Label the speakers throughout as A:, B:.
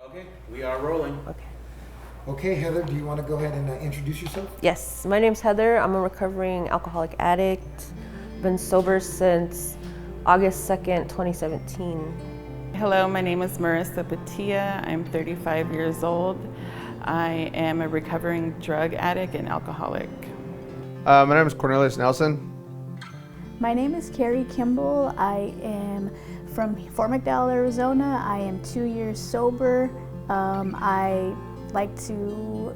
A: Okay, we are rolling.
B: Okay, Heather, do you want to go ahead and introduce yourself?
C: Yes, my name's Heather. I'm a recovering alcoholic addict. Been sober since August 2nd, 2017.
D: Hello, my name is Marissa Patia. I'm 35 years old. I am a recovering drug addict and alcoholic.
E: My name is Cornelius Nelson.
F: My name is Carrie Kimball. I am from Fort McDowell, Arizona. I am 2 years sober. I like to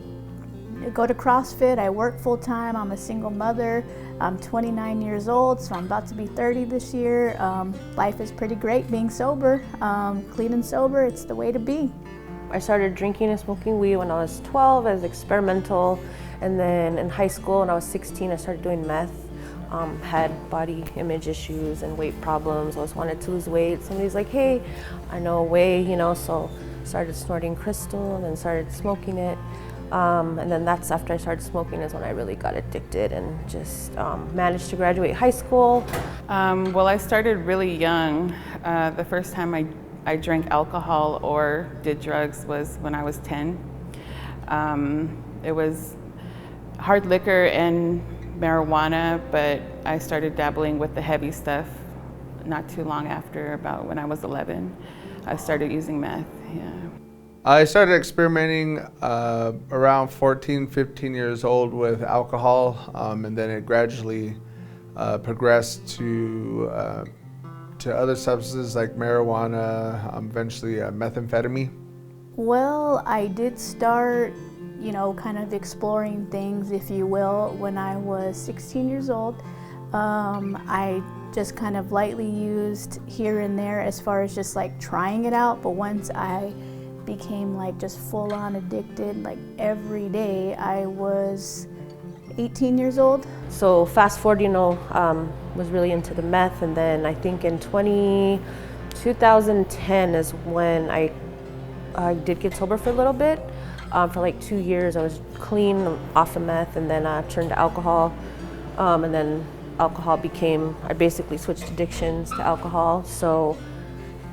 F: go to CrossFit. I work full time. I'm a single mother. I'm 29 years old, so I'm about to be 30 this year. Life is pretty great being sober. Clean and sober, it's the way to be.
C: I started drinking and smoking weed when I was 12 as experimental, and then in high school when I was 16 I started doing meth. Had body image issues and weight problems. I always wanted to lose weight. Somebody's like, hey, I know a way, so started snorting crystal and then started smoking it. And then that's after I started smoking is when I really got addicted and just managed to graduate high school.
D: Well, I started really young. The first time I drank alcohol or did drugs was when I was 10. It was hard liquor and marijuana, but I started dabbling with the heavy stuff not too long after, about when I was 11. I started using meth, yeah.
E: I started experimenting around 14, 15 years old with alcohol, and then it gradually progressed to other substances like marijuana, eventually methamphetamine.
F: Well, I did start, kind of exploring things, if you will, when I was 16 years old. I just kind of lightly used here and there as far as just like trying it out, but once I became like just full-on addicted, like every day, I was 18 years old.
C: So fast forward, was really into the meth, and then I think in 2010 is when I did get sober for a little bit. For like 2 years I was clean off of meth, and then I turned to alcohol, and then alcohol I basically switched addictions to alcohol.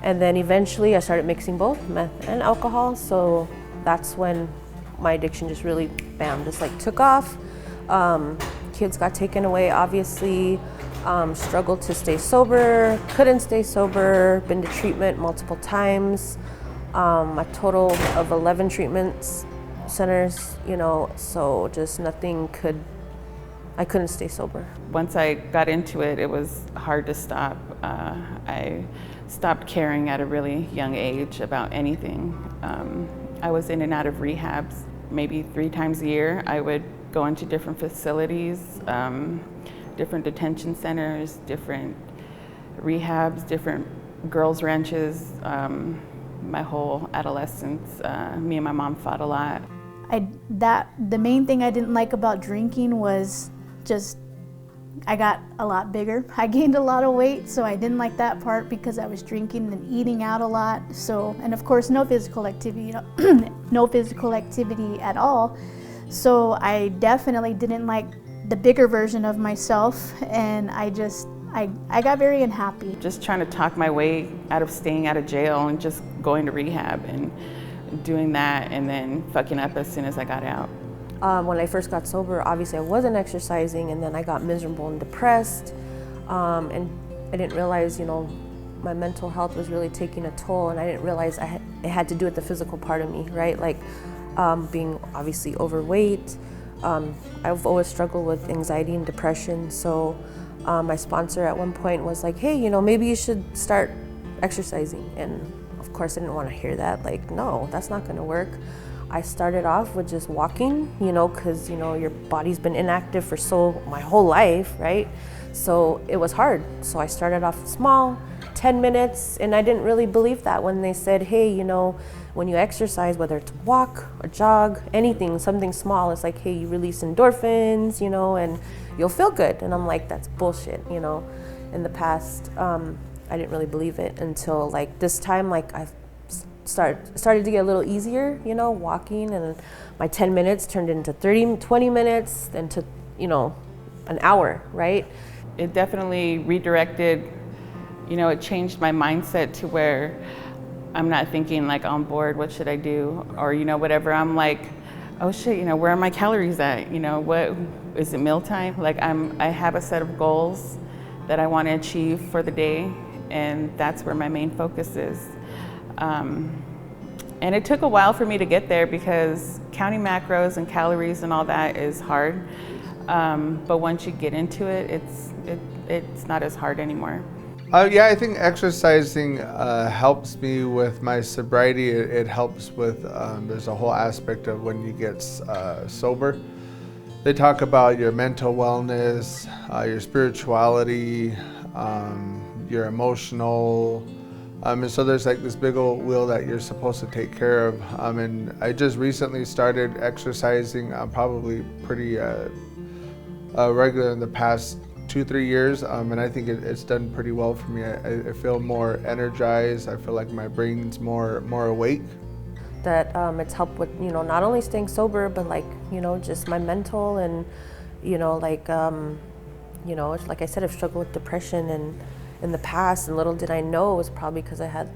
C: And then eventually I started mixing both meth and alcohol, so that's when my addiction just really, just like took off. Kids got taken away, obviously. Struggled to stay sober, couldn't stay sober, been to treatment multiple times. A total of 11 treatment centers, so just I couldn't stay sober.
D: Once I got into it, it was hard to stop. I stopped caring at a really young age about anything. I was in and out of rehabs maybe 3 times a year. I would go into different facilities, different detention centers, different rehabs, different girls' ranches. My whole adolescence, me and my mom fought a lot.
F: The main thing I didn't like about drinking was just I got a lot bigger. I gained a lot of weight, so I didn't like that part because I was drinking and eating out a lot. So, and of course, no physical activity, no physical activity at all. So I definitely didn't like the bigger version of myself, and I got very unhappy.
D: Just trying to talk my way out of staying out of jail and just going to rehab and doing that, and then fucking up as soon as I got out.
C: When I first got sober, obviously I wasn't exercising, and then I got miserable and depressed, and I didn't realize, my mental health was really taking a toll, and I didn't realize it had to do with the physical part of me, right? Like being obviously overweight. I've always struggled with anxiety and depression, so my sponsor at one point was like, hey, maybe you should start exercising, and of course I didn't want to hear that. Like, no, that's not going to work. I started off with just walking, because your body's been inactive for my whole life, right? So it was hard. So I started off small, 10 minutes, and I didn't really believe that when they said, hey, when you exercise, whether it's walk or jog, anything, something small, it's like, hey, you release endorphins, and you'll feel good. And I'm like, that's bullshit, In the past, I didn't really believe it until like this time, like I've started to get a little easier, walking, and my 10 minutes turned into 30, 20 minutes, then to, an hour, right?
D: It definitely redirected, it changed my mindset to where I'm not thinking like on board, what should I do? Or, whatever. I'm like, oh shit, where are my calories at? What is it, mealtime? Like I have a set of goals that I want to achieve for the day, and that's where my main focus is. And it took a while for me to get there because counting macros and calories and all that is hard. But once you get into it, it's not as hard anymore.
E: Yeah, I think exercising helps me with my sobriety. It helps with, there's a whole aspect of when you get sober. They talk about your mental wellness, your spirituality, your emotional, and so there's like this big old wheel that you're supposed to take care of. And I just recently started exercising, probably pretty regular in the past 2-3 years, and I think it's done pretty well for me. I feel more energized. I feel like my brain's more awake.
C: That it's helped with not only staying sober, but like just my mental and like like I said, I've struggled with depression and in the past, and little did I know it was probably because I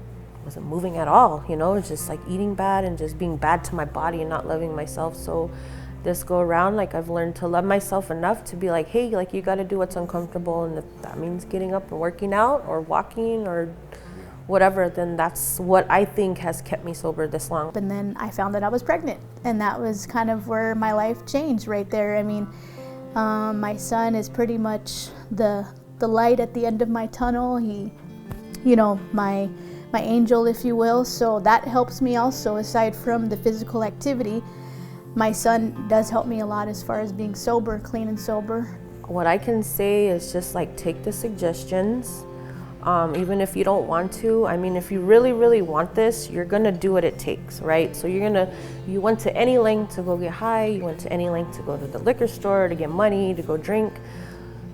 C: wasn't moving at all. It's just like eating bad and just being bad to my body and not loving myself. So this go around, like I've learned to love myself enough to be like, hey, like you got to do what's uncomfortable, and if that means getting up and working out or walking or whatever, then that's what I think has kept me sober this long.
F: And then I found that I was pregnant, and that was kind of where my life changed right there. I mean, my son is pretty much the light at the end of my tunnel. He, my angel, if you will. So that helps me also, aside from the physical activity. My son does help me a lot as far as being sober, clean and sober.
C: What I can say is just like take the suggestions, even if you don't want to. I mean, if you really, really want this, you're gonna do what it takes, right? So you went to any length to go get high, you went to any length to go to the liquor store, to get money, to go drink.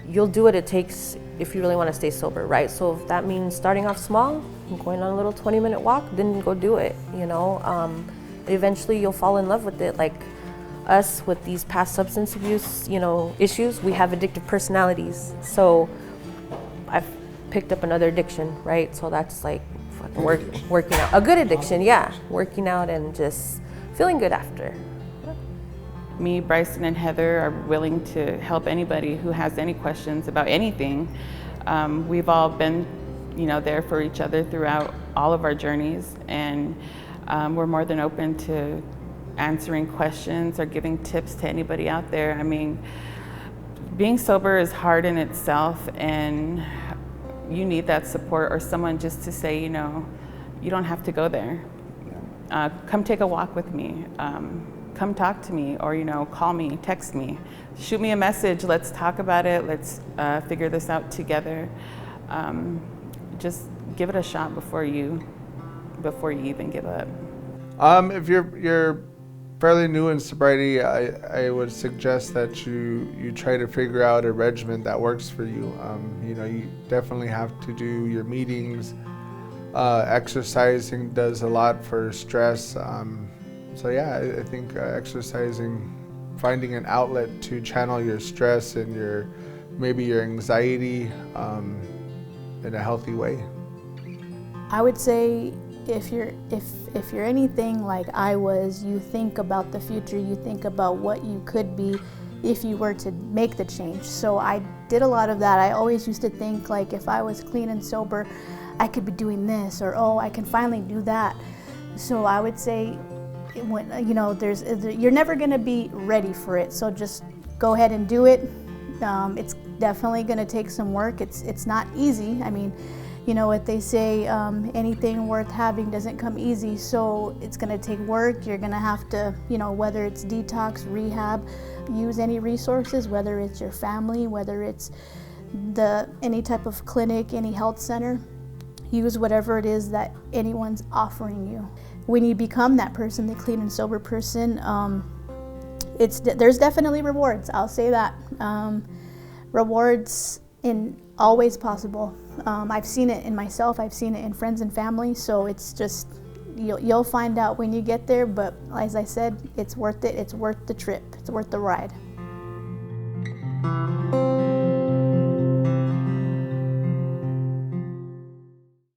C: You'll do what it takes if you really wanna stay sober, right? So if that means starting off small, going on a little 20-minute walk, then go do it, Eventually you'll fall in love with it. Like us with these past substance abuse, issues, we have addictive personalities. So I've picked up another addiction, right? So that's like working out. A good addiction, yeah. Working out and just feeling good after.
D: Me, Bryson, and Heather are willing to help anybody who has any questions about anything. We've all been, there for each other throughout all of our journeys, and we're more than open to answering questions or giving tips to anybody out there. I mean, being sober is hard in itself, and you need that support or someone just to say, you don't have to go there. Come take a walk with me. Come talk to me, or call me, text me, shoot me a message. Let's talk about it. Let's figure this out together. Just give it a shot before you even give up.
E: If you're fairly new in sobriety, I would suggest that you try to figure out a regimen that works for you. You definitely have to do your meetings. Exercising does a lot for stress. So yeah, I think exercising, finding an outlet to channel your stress and maybe your anxiety in a healthy way.
F: I would say if you're anything like I was, you think about the future, you think about what you could be if you were to make the change. So I did a lot of that. I always used to think like if I was clean and sober, I could be doing this, or I can finally do that. So I would say, you're never going to be ready for it. So just go ahead and do it. It's definitely going to take some work. It's not easy. I mean, what they say, anything worth having doesn't come easy. So it's going to take work. You're going to have to, whether it's detox, rehab, use any resources, whether it's your family, whether it's any type of clinic, any health center. Use whatever it is that anyone's offering you. When you become that person, the clean and sober person, there's definitely rewards. I'll say that. Rewards in all ways possible. I've seen it in myself. I've seen it in friends and family. So it's just you'll find out when you get there. But as I said, it's worth it. It's worth the trip. It's worth the ride.